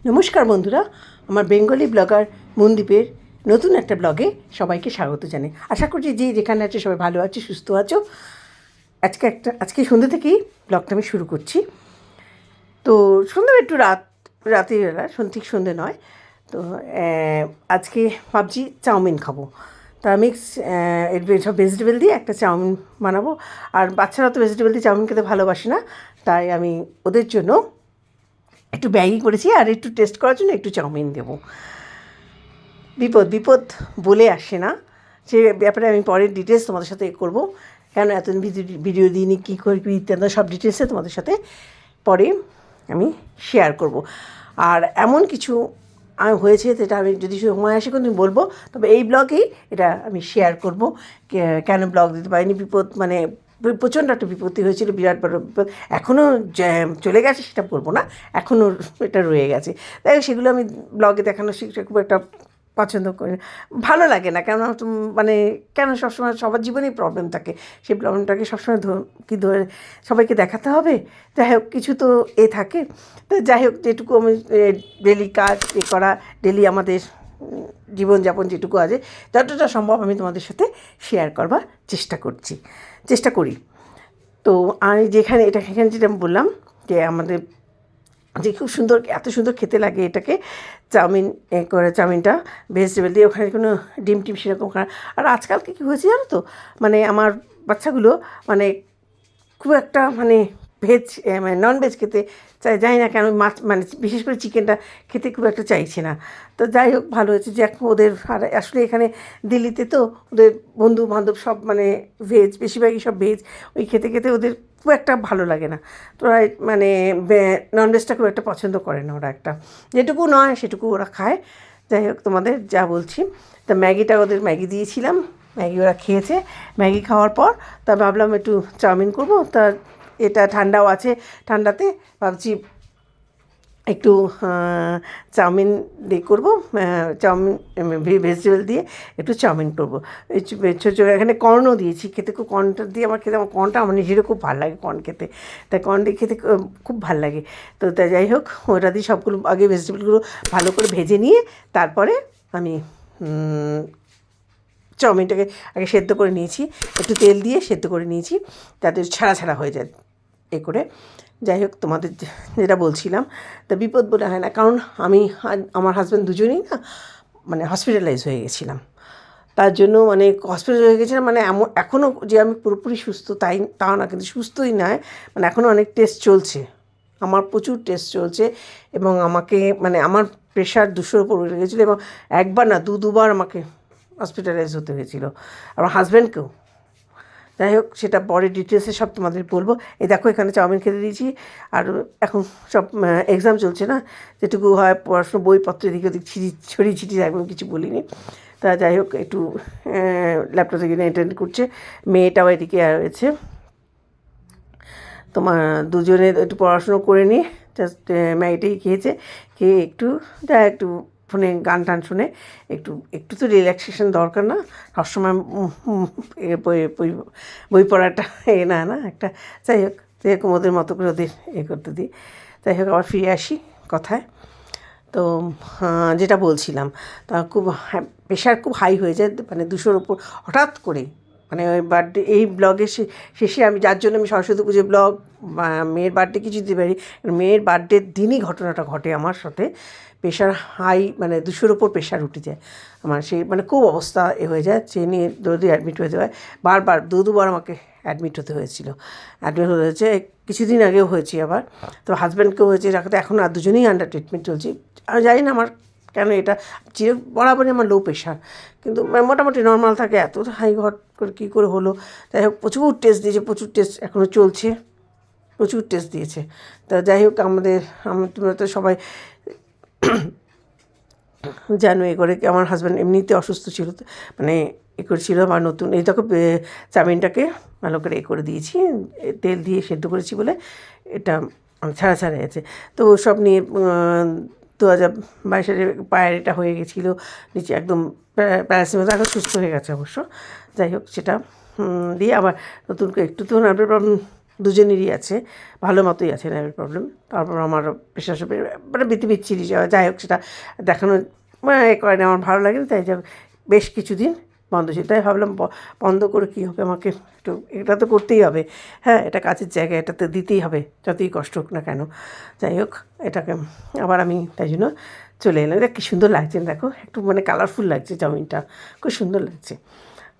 নমস্কার বন্ধুরা, আমার বেঙ্গলি ব্লগার মনদীপের নতুন একটা ব্লগে সবাইকে স্বাগত জানাই। আশা করছি যে যেখানে আছে সবাই ভালো আছে, সুস্থ আছো। আজকে সন্ধ্যে থেকেই ব্লগটা আমি শুরু করছি। তো সন্ধ্যে একটু রাতের বেলা, ঠিক সন্ধ্যে নয়। তো আজকে ভাবছি চাউমিন খাবো। তা মিক্স সব ভেজিটেবল দিয়ে একটা চাউমিন বানাবো। আর বাচ্চারা তো ভেজিটেবল দিয়ে চাউমিন খেতে ভালোবাসে না, তাই আমি ওদের জন্য একটু ম্যাগি করেছি আর একটু টেস্ট করার জন্য একটু চাউমিন দেবো। বিপদ বলে আসে না, সে ব্যাপারে আমি পরের ডিটেলস তোমাদের সাথে করবো। কেন এতদিন ভিডিও দিইনি, কী করবি ইত্যাদি সব ডিটেলসে তোমাদের সাথে পরে আমি শেয়ার করব। আর এমন কিছু হয়েছে যেটা আমি যদি সময় আসে কোনো বলবো, তবে এই ব্লগেই এটা আমি শেয়ার করব। কেন ব্লগ দিতে পারিনি, মানে প্রচণ্ড একটা বিপত্তি হয়েছিল, বিরাট বড় বিপদ। এখনও চলে গেছে সেটা বলবো না, এখনও এটা রয়ে গেছে। তাই সেগুলো আমি ব্লগে দেখানো সেটা খুব একটা পছন্দ করি, ভালো লাগে না। কেন মানে কেন সবসময় সবার জীবনেই প্রবলেম থাকে, সেই প্রবলেমটাকে সবসময় ধরে সবাইকে দেখাতে হবে? যাই হোক, কিছু তো থাকে। তো যাই হোক, যেটুকু আমি ডেলি কাজ করা, ডেলি আমাদের জীবনযাপন যেটুকু আছে, যতটা সম্ভব আমি তোমাদের সাথে শেয়ার করবার চেষ্টা করি। তো আমি এখানে যেটা বললাম যে আমাদের যে খুব সুন্দর, এত সুন্দর খেতে লাগে এটাকে, চাউমিনটা ভেজিটেবল দিয়ে, ওখানে কোনো ডিম টিম সেরকম খায়। আর আজকালকে কী হয়েছে জানো তো, মানে আমার বাচ্চাগুলো মানে খুব একটা মানে মানে ননভেজ খেতে জানি না কেন, মাছ মানে বিশেষ করে চিকেনটা খেতে খুব একটা চাইছে না। তো যাই হোক, ভালো হয়েছে যে এখন ওদের, আর আসলে এখানে দিল্লিতে তো ওদের বন্ধু বান্ধব সব মানে ভেজ, বেশিরভাগই সব ভেজ। ওই খেতে খেতে ওদের খুব একটা ভালো লাগে না। তো ওরা মানে ননভেজটা খুব একটা পছন্দ করে না। ওরা একটা যেটুকু নয় সেটুকু ওরা খায়। যাই হোক, তোমাদের যা বলছি, তা ওদের ম্যাগি দিয়েছিলাম, ম্যাগি ওরা খেয়েছে। ম্যাগি খাওয়ার পর তা ভাবলাম একটু চাউমিন করবো। তা এটা ঠান্ডাও আছে, ঠান্ডাতে ভাবছি একটু চাউমিন দিয়ে করবো, চাউমিন ভেজিটেবল দিয়ে একটু চাউমিন করবো। ছোটো এখানে কর্নও দিয়েছি, খেতে খুব কর্নটা দিয়ে আমার কর্নটা আমার নিজেরও খুব ভালো লাগে কর্ন খেতে। তাই কর্ন দিয়ে খেতে খুব ভালো লাগে। তো তাই যাই হোক, ওটা দিয়ে সবগুলো আগে ভেজিটেবলগুলো ভালো করে ভেজে নিয়ে তারপরে আমি চাউমিনটাকে আগে সেদ্ধ করে নিয়েছি, একটু তেল দিয়ে সেদ্ধ করে নিয়েছি, যাতে ছাড়া হয়ে যায় করে। যাই হোক, তোমাদের যেটা বলছিলাম, তা বিপদ বলে হয় না, কারণ আমি আমার হাজব্যান্ড দুজনেই না মানে হসপিটালাইজ হয়ে গেছিলাম। তার জন্য মানে হসপিটাল হয়ে গেছিলাম, মানে এখনও যে আমি পুরোপুরি সুস্থ তাও না, কিন্তু সুস্থই নয়, মানে এখনও অনেক টেস্ট চলছে, আমার প্রচুর টেস্ট চলছে। এবং আমাকে মানে আমার প্রেশার 200-র উপর উঠে গেছিলো, এবং একবার না দুবার আমাকে হসপিটালাইজ হতে হয়েছিল, আমার হাজব্যান্ডকেও। যাই হোক, সেটা পরে ডিটেলসে সব তোমাদের বলবো। এই দেখো, এখানে চাউমিন খেতে দিয়েছি। আর এখন সব এক্সাম চলছে না, যেটুকু হয় পড়াশোনা, বইপত্র এদিকে ওদিক ছড়িয়ে ছিটিয়ে একদম কিছু বলিনি। তা যাই হোক, একটু ল্যাপটপে গিয়ে অ্যাটেন্ড করছে, মেয়েটাও এদিকে রয়েছে। তোমার দুজনে একটু পড়াশুনো করে নিয়ে জাস্ট ম্যাগিটাই খেয়ে একটু ফোনে গান টান শুনে একটু তো রিল্যাক্সেশন দরকার না, সবসময় বই পড়াটা না একটা। যাই হোক, যেরকম ওদের মতো করে ওদের করতে দিই। যাই হোক, আবার ফিরে আসি কথায়। তো যেটা বলছিলাম, তা খুব প্রেশার খুব হাই হয়ে যায়, মানে 200-র ওপর হঠাৎ করে। মানে ওই বার্থডে, এই ব্লগের শেষে আমি, যার জন্য আমি সরস্বতী পুজো ব্লগ, মেয়ের বার্থডে কিছু দিতে পারি, মেয়ের বার্থডের দিনই ঘটনাটা ঘটে আমার সাথে। প্রেশার হাই, মানে 200-র ওপর প্রেশার উঠে যায় আমার, সেই মানে খুব অবস্থা হয়ে যায়, সে নিয়ে যদি অ্যাডমিট হতে হয়, বারবার দুবার আমাকে অ্যাডমিট হতে হয়েছে। কিছুদিন আগেও হয়েছি আবার। তো হাজব্যান্ডকেও হয়েছে, রাখাতে এখন আর দুজনেই আন্ডার ট্রিটমেন্ট চলছে। আমি জানি না আমার কেন, এটা বরাবরই আমার লো প্রেশার, কিন্তু মোটামুটি নর্মাল থাকে, এত হাই ঘট করে কী করে হলো। যাই হোক, প্রচুর টেস্ট এখনও চলছে, প্রচুর টেস্ট দিয়েছে। তা যাই হোক, তোমরা তো সবাই জানো করে আমার হাজব্যান্ড এমনিতে অসুস্থ ছিল, মানে করেছিল। আমার নতুন এই দেখো, চাউমিনটাকে ভালো করে করে দিয়েছি, তেল দিয়ে সেদ্ধ করেছি বলে এটা ছাড়া গেছে। তো সব নিয়ে 2022 সালে পায়ের এটা হয়ে গেছিলো, নিচে একদম প্যারাসিটামল, এখন সুস্থ হয়ে গেছে অবশ্য। যাই হোক, সেটা দিয়ে আবার নতুন করে একটু তো নার্ভের প্রবলেম দুজনেরই আছে, ভালো মতোই আছে নার্ভের প্রবলেম। তারপর আমার প্রেশার মানে বিচ্ছিরি যাই হোক, সেটা দেখানো মানে এ করে না, আমার ভালো লাগে না, তাই বেশ কিছুদিন বন্ধ ছিল। তাই ভাবলাম বন্ধ করে কী হবে, আমাকে একটু এটা তো করতেই হবে, হ্যাঁ এটা কাজের জায়গা, এটা তো দিতেই হবে যতই কষ্ট হোক না কেন। যাই হোক, এটাকে আবার আমি তাই জন্য চলে এলাম। এটা কী সুন্দর লাগছে দেখো, একটু মানে কালারফুল লাগছে চাউমিনটা, খুব সুন্দর লাগছে।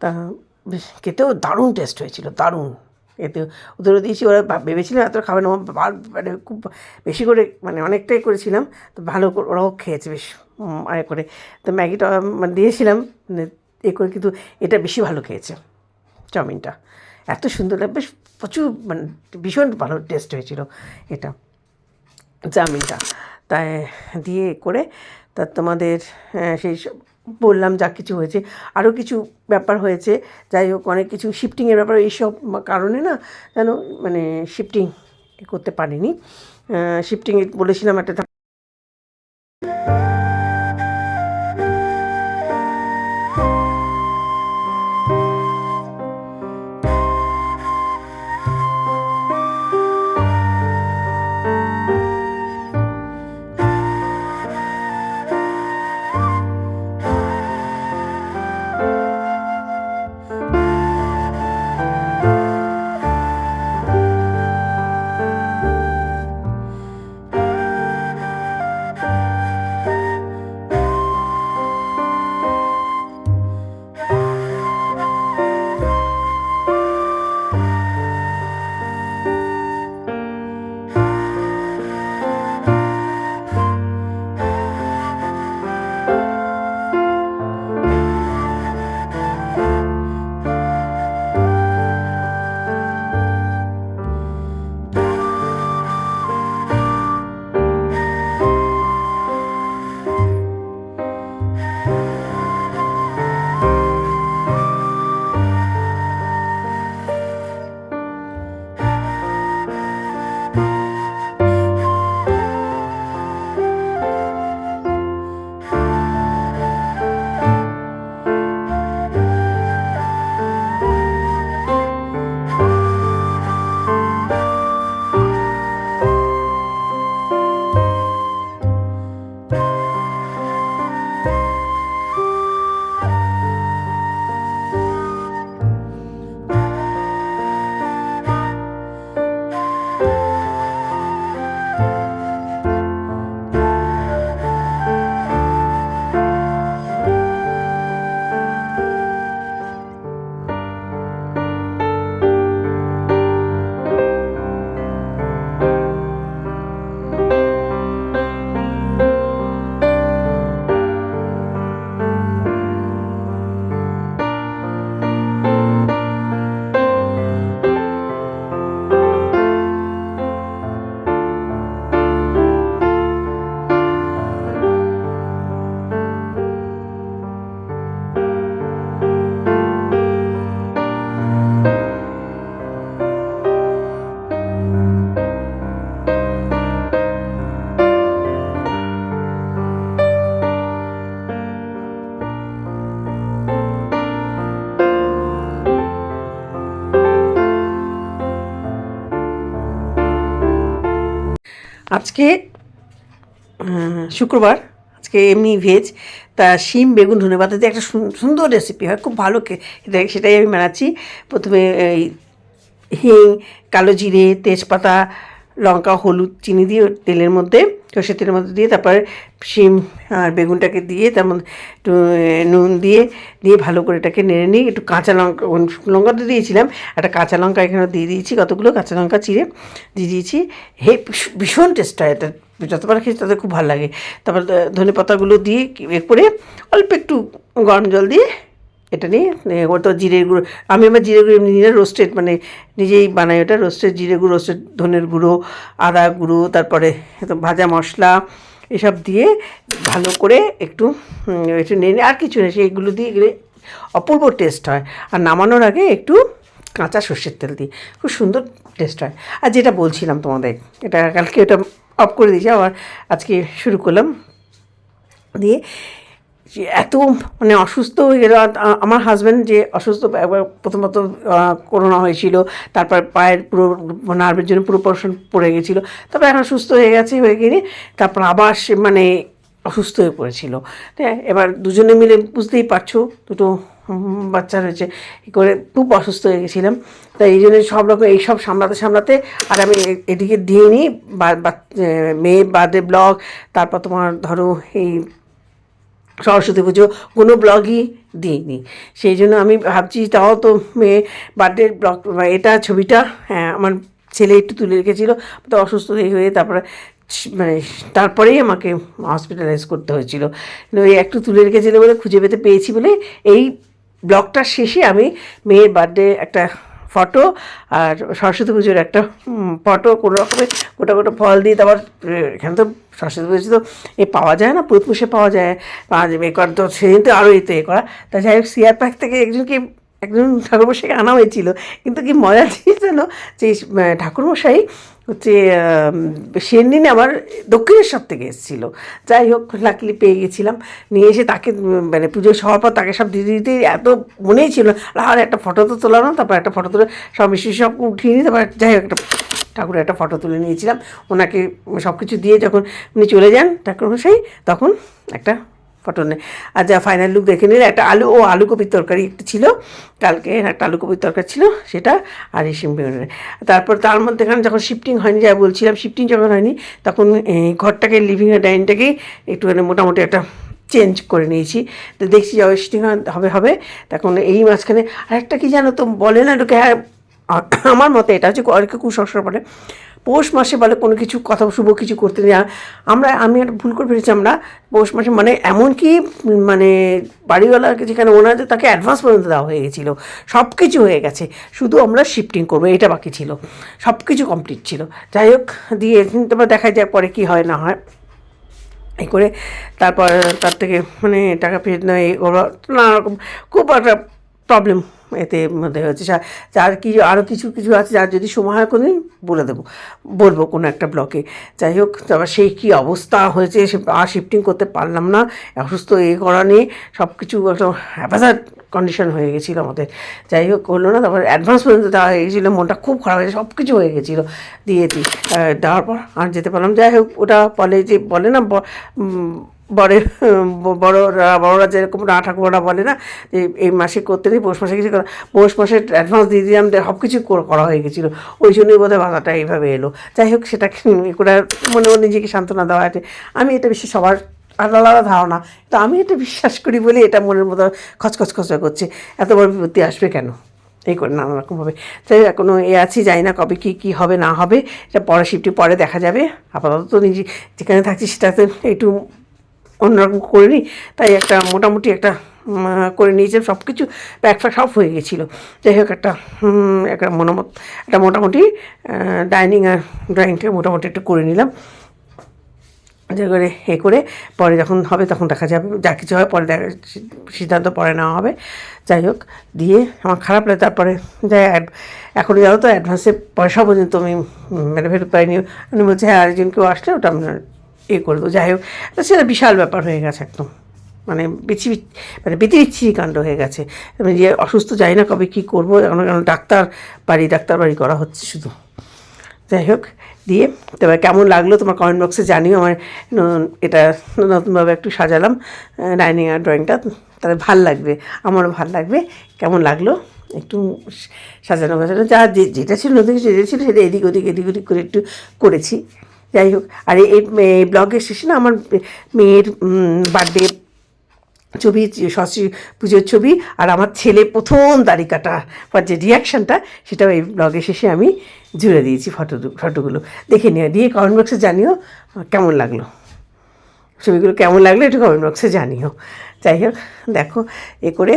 তা বেশ খেতেও দারুণ টেস্ট হয়েছিল, দারুণ। এতে ওদেরও দিয়েছি, ওরা ভেবেছিলাম এত খাবে না, মানে খুব বেশি করে মানে অনেকটাই করেছিলাম, তো ভালো করে ওরাও খেয়েছে বেশ আরে করে। তো ম্যাগিটা মানে দিয়েছিলাম মানে এ করে, কিন্তু এটা বেশি ভালো খেয়েছে চাউমিনটা, এত সুন্দর লাগে, বেশ প্রচুর মানে ভীষণ ভালো টেস্ট হয়েছিল এটা চাউমিনটা। তাই দিয়ে করে তা তোমাদের সেই সব বললাম যা কিছু হয়েছে, আরও কিছু ব্যাপার হয়েছে। যাই হোক, অনেক কিছু শিফটিংয়ের ব্যাপার, এইসব কারণে না যেন মানে শিফটিং করতে পারিনি। শিফটিংয়ে বলেছিলাম একটা আজকে শুক্রবার, আজকে এমনি ভেজ। তা শিম বেগুন ধনেপাতা দিয়ে একটা সুন্দর রেসিপি হয়, খুব ভালো সেটাই আমি বানাচ্ছি। প্রথমে এই হিং, কালো জিরে, তেজপাতা, লঙ্কা, হলুদ, চিনি দিয়ে তেলের মধ্যে, সর্ষের তেলের মধ্যে দিয়ে তারপরে শিম আর বেগুনটাকে দিয়ে তার মধ্যে একটু নুন দিয়ে ভালো করে এটাকে নেড়ে নিই। একটু কাঁচা লঙ্কা, লঙ্কা তো দিয়েছিলাম, একটা কাঁচা লঙ্কা এখানে দিয়ে দিয়েছি, কতগুলো কাঁচা লঙ্কা চিড়ে দিয়ে দিয়েছি। ভীষণ টেস্ট হয় এটা, যতবার খেয়েছি তাদের খুব ভালো লাগে। তারপর ধনে পাতাগুলো দিয়ে করে অল্প একটু গরম জল দিয়ে এটা নিয়ে ওটা জিরের গুঁড়ো, আমি আমার জিরে গুঁড়ো এমনি নিয়ে রোস্টেড মানে নিজেই বানাই ওটা, রোস্টেড জিরে গুঁড়ো, রোস্টেড ধনের গুঁড়ো, আদা গুঁড়ো, তারপরে ভাজা মশলা এসব দিয়ে ভালো করে একটু নিয়ে আর কিছু নেই, সেইগুলো দিয়ে গেলে অপূর্ব টেস্ট হয়। আর নামানোর আগে একটু কাঁচা সর্ষের তেল দিই, খুব সুন্দর টেস্ট হয়। আর যেটা বলছিলাম তোমাদের, এটা কালকে এটা অফ করে দিয়েছি, আবার আজকে শুরু করলাম দিয়ে যে এত মানে অসুস্থ হয়ে গেল। আমার হাজব্যান্ড যে অসুস্থ, একবার প্রথমত করোনা হয়েছিল, তারপর পায়ের পুরো নার্ভের জন্য পুরো পোরশন পড়ে গেছিলো, তারপর এখন সুস্থ হয়ে গেছে, হয়ে গিয়ে তারপর আবার সে মানে অসুস্থ হয়ে পড়েছিল। হ্যাঁ, এবার দুজনে মিলে বুঝতেই পারছো, দুটো বাচ্চা রয়েছে, এই করে খুব অসুস্থ হয়ে গেছিলাম। তাই এই জন্য সব রকম এইসব সামলাতে আর আমি এদিকে দিয়ে নিই মেয়ে বার্থডে ব্লগ, তারপর তোমার ধরো এই সরস্বতী পুজো, কোনো ব্লগই দিইনি। সেই জন্য আমি ভাবছি তাও তো মেয়ে বার্থডে ব্লগ, এটা ছবিটা হ্যাঁ আমার ছেলে একটু তুলে রেখেছিলো, তো অসুস্থ হয়ে তারপরে মানে তারপরেই আমাকে হসপিটালাইজ করতে হয়েছিল। ওই একটু তুলে রেখেছিলো বলে খুঁজে পেয়েছি বলে এই ব্লগটার শেষে আমি মেয়ের বার্থডে একটা ফটো আর সরস্বতী পুজোর একটা ফটো কোনো রকমের গোটা ফল দিয়ে, তারপর এখানে তো সরস্বতী পুজো তো পাওয়া যায় না, পুরুষে পাওয়া যাবে করা, তো সেদিন তো আরও এতে করা। তা যাই হোক, সিআর পার্ক থেকে একজন ঠাকুরমশাইকে আনা হয়েছিল, কিন্তু কি মজা ছিল যেন যে ঠাকুরমশাই হচ্ছে সেদিন আমার দক্ষিণেশ্বর থেকে এসেছিলো। যাই হোক, লাকিলি পেয়ে গেছিলাম, নিয়ে এসে তাকে মানে পুজো সবার পর তাকে সব দিতে এত মনেই ছিল, আর একটা ফটো তো তোলানো, তারপর একটা ফটো তুলে সব মিষ্টি সব উঠিয়ে নিই, তারপর যাই হোক একটা ঠাকুরের একটা ফটো তুলে নিয়েছিলাম। ওনাকে সব কিছু দিয়ে যখন উনি চলে যান ঠাকুরমশাই, তখন একটা ফটো নেই। আর যা ফাইনাল লুক দেখে নিলে, একটা আলু কপির তরকারি একটা ছিল, কালকে একটা আলু কপির তরকারি ছিল সেটা, আর এই তারপর তার মধ্যে এখানে যখন শিফটিং হয়নি, যা বলছিলাম শিফটিং যখন হয়নি, তখন ঘরটাকে লিভিং ডাইনিংটাকেই একটুখানি মোটামুটি একটা চেঞ্জ করে নিয়েছি। তো দেখছি যে শিফটিং হবে তখন এই মাঝখানে আরেকটা কি জানো তো বলে না এটাকে, হ্যাঁ আমার মতে এটা হচ্ছে অনেকে কুসংস্কার বলে, পৌষ মাসে বলে কোনো কিছু কথা শুভ কিছু করতে নেওয়া। আমি একটা ভুল করে ফেলেছি, আমরা পৌষ মাসে মানে এমনকি মানে বাড়িওয়ালাকে যেখানে ওনাদের তাকে অ্যাডভান্স পর্যন্ত দেওয়া হয়ে গেছিলো, সব কিছু হয়ে গেছে, শুধু আমরা শিফটিং করবো এটা বাকি ছিল, সব কিছু কমপ্লিট ছিল। যাই হোক দিয়ে তারপর দেখা যায় পরে কী হয় না হয়, এই করে তারপর তার থেকে মানে টাকা ফেরত নেয়, ওরা নানা রকম খুব একটা প্রবলেম এতে মধ্যে হচ্ছে। যার কি আরও কিছু আছে, যার যদি সময় হয় কোনোদিন বলবো কোনো একটা ব্লকে। যাই হোক, তারপর সেই কী অবস্থা হয়েছে, সে আর শিফটিং করতে পারলাম না, অসুস্থ করা নিয়ে সব কিছু একটা হ্যাপাজার্ড কন্ডিশন হয়ে গেছিলো আমাদের। যাই হোক হলো না, তারপর অ্যাডভান্স পর্যন্ত দেওয়া হয়ে গেছিলো, মনটা খুব খারাপ হয়েছে, সব কিছু হয়ে গেছিলো, দেওয়ার পর আর যেতে পারলাম। যাই হোক, ওটা বলে না বড়রা যেরকম ঠাকুররা বলে না যে এই মাসে করতে নেই, পৌষ মাসে কিছু পৌষ মাসে অ্যাডভান্স দিয়ে দিলাম, সব কিছু করা হয়ে গেছিলো, ওই জন্যই বোধহয় বাধাটা এইভাবে এলো। যাই হোক, সেটা করে মনে নিজেকে সান্ত্বনা দেওয়া আছে। আমি এটা বেশি সবার আলাদা ধারণা, তো আমি এটা বিশ্বাস করি বলে এটা মনের মতো খচখচ করছে, এত বড় বিপত্তি আসবে কেন, এই করে নানা রকমভাবে। তাই এখনও আছি, জানি না কবে কী হবে না হবে, এটা পরে শিফটে পরে দেখা যাবে। আপাতত নিজে যেখানে থাকছি সেটাতে একটু অন্যরকম করে নিই, তাই একটা মোটামুটি একটা করে নিয়েছিলাম, সব কিছু প্যাক সব হয়ে গেছিলো। যাই হোক, একটা মোটামুটি ডাইনিং আর ড্রয়িংটা মোটামুটি একটু করে নিলাম, যে করে করে পরে যখন হবে তখন দেখা যাবে, যা কিছু হয় পরে সিদ্ধান্ত পরে নেওয়া হবে। যাই হোক, দিয়ে আমার খারাপ লাগে। তারপরে যাই এখনও জানো তো অ্যাডভান্সে পয়সা পর্যন্ত আমি মানে ফেরত পাইনি। উনি বলছে হ্যাঁ আরেকজন কেউ আসলে ওটা আপনার করে দেবো। যাই হোক, সেটা বিশাল ব্যাপার হয়ে গেছে, একদম মানে বিচ্ছিরি কাণ্ড হয়ে গেছে। আমি যে অসুস্থ, যাই না কবে কী করবো, এখন ডাক্তার বাড়ি করা হচ্ছে শুধু। যাই হোক, দিয়ে তবে কেমন লাগলো তোমার কমেন্ট বক্সে জানিও। আমার এটা নতুনভাবে একটু সাজালাম ডাইনিং আর ড্রয়িংটা, তাহলে ভাল লাগবে, আমারও ভাল লাগবে। কেমন লাগলো একটু সাজানো যা যেটা ছিল নতুন যেটা ছিল সেটা এদিক ওদিক করে একটু করেছি। যাই হোক, আর এই ব্লগের শেষে না আমার মেয়ের বার্থডে ছবি, সরস্বতী পুজোর ছবি, আর আমার ছেলে প্রথম দাড়ি কাটা বা যে রিয়াকশানটা, সেটাও এই ব্লগের শেষে আমি জুড়ে দিয়েছি ফটোগুলো। দেখে নিও, দিয়ে কমেন্ট বক্সে জানিও কেমন লাগলো, ছবিগুলো কেমন লাগলো একটু কমেন্ট বক্সে জানিও। যাই হোক, দেখো করে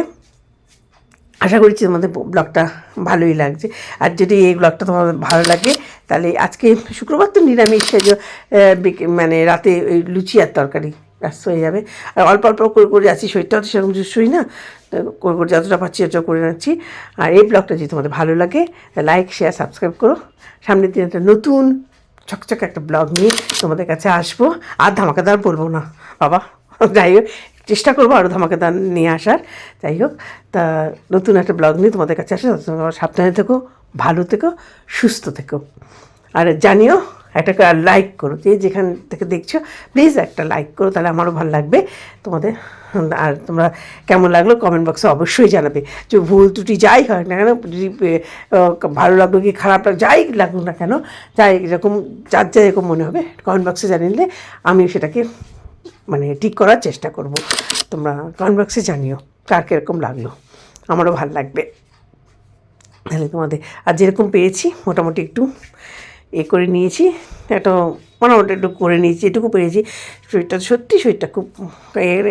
আশা করছি তোমাদের ব্লগটা ভালোই লাগছে। আর যদি এই ব্লগটা তোমাদের ভালো লাগে, তাহলে আজকে শুক্রবার তো নিরামিষ, মানে রাতে ওই লুচি আর তরকারি ব্যস্ত হয়ে যাবে। আর অল্প করে যাচ্ছি, শরীরটাও তো সেরকম শুই না, করে যতটা পাচ্ছি অতটা করে নিচ্ছি। আর এই ব্লগটা যদি তোমাদের ভালো লাগে, লাইক শেয়ার সাবস্ক্রাইব করো। সামনের দিন একটা নতুন চকচকে একটা ব্লগ নিয়ে তোমাদের কাছে আসবো। আর ধামাকাদার বলবো না বাবা, যাই হোক চেষ্টা করবো আরও ধামাকাদার নিয়ে আসার। যাই হোক, তা নতুন একটা ব্লগ নিয়ে তোমাদের কাছে আসে। সাবধানে থেকো, ভালো থেকো, সুস্থ থেকো। আর জানিও, একটা লাইক করো, যে যেখান থেকে দেখছো প্লিজ একটা লাইক করো, তাহলে আমারও ভালো লাগবে তোমাদের। আর তোমরা কেমন লাগলো কমেন্ট বক্সে অবশ্যই জানাবে। যে ভুল ত্রুটি যাই হয় না কেন, যদি ভালো লাগলো কি খারাপ লাগলো, যাই লাগুক না কেন, যাই এরকম যার যা এরকম মনে হবে কমেন্ট বক্সে জানিয়ে আমি সেটাকে মানে ঠিক করার চেষ্টা করব। তোমরা কমেন্ট বক্সে জানিও কার কীরকম লাগলো, আমারও ভালো লাগবে। তাহলে তোমাদের আর যেরকম পেয়েছি মোটামুটি একটু করে নিয়েছি, একটা মোটামুটি একটু করে নিয়েছি, এটুকু পেয়েছি। শরীরটা খুব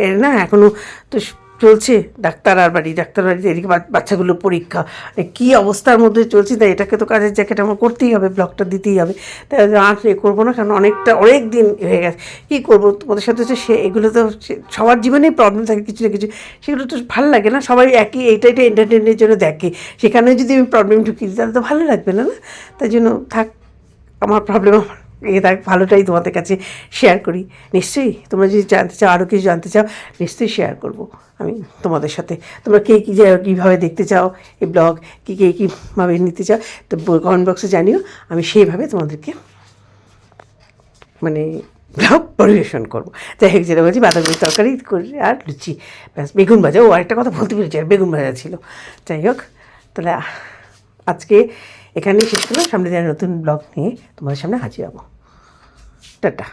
এর না এখনও তো চলছে ডাক্তার বাড়িতে এদিকে বাচ্চাগুলোর পরীক্ষা, কী অবস্থার মধ্যে চলছে। তাই এটাকে তো কাজের জ্যাকেট আমার করতেই হবে, ব্লগটা দিতেই হবে। তাই আর করবো না, কারণ অনেক দিন হয়ে গেছে। কী করবো তোমাদের সাথে হচ্ছে এগুলো তো সবার জীবনেই প্রবলেম থাকে কিছু না কিছু, সেগুলো তো ভালো লাগে না। সবাই এটা এন্টারটেনমেন্টের জন্য দেখে, সেখানে যদি আমি প্রবলেম ঢুকিয়ে দিই তাহলে তো ভালো লাগবে না। তাই জন্য থাক, আমার প্রবলেম থাক, ভালোটাই তোমাদের কাছে শেয়ার করি। নিশ্চয়ই তোমরা যদি জানতে চাও, আরও কিছু জানতে চাও, নিশ্চয়ই শেয়ার করব আমি তোমাদের সাথে। তোমরা কে কীভাবে দেখতে চাও এই ব্লগ, কে কীভাবে নিতে চাও, তো কমেন্ট বক্সে জানিও, আমি সেইভাবে তোমাদেরকে মানে ব্লগ পরিবেশন করবো। যাই হোক, যেটা বলছি বাঁধাকপির তরকারি করি আর লুচি, ব্যাস। বেগুন ভাজা, আরেকটা কথা বলতে পেরেছি, আর বেগুন ভাজা ছিল। যাই হোক, তাহলে আজকে এখানেই শেষ করলাম। সামনে দিনের নতুন ব্লগ নিয়ে তোমাদের সামনে হাজির হবো। টাটা।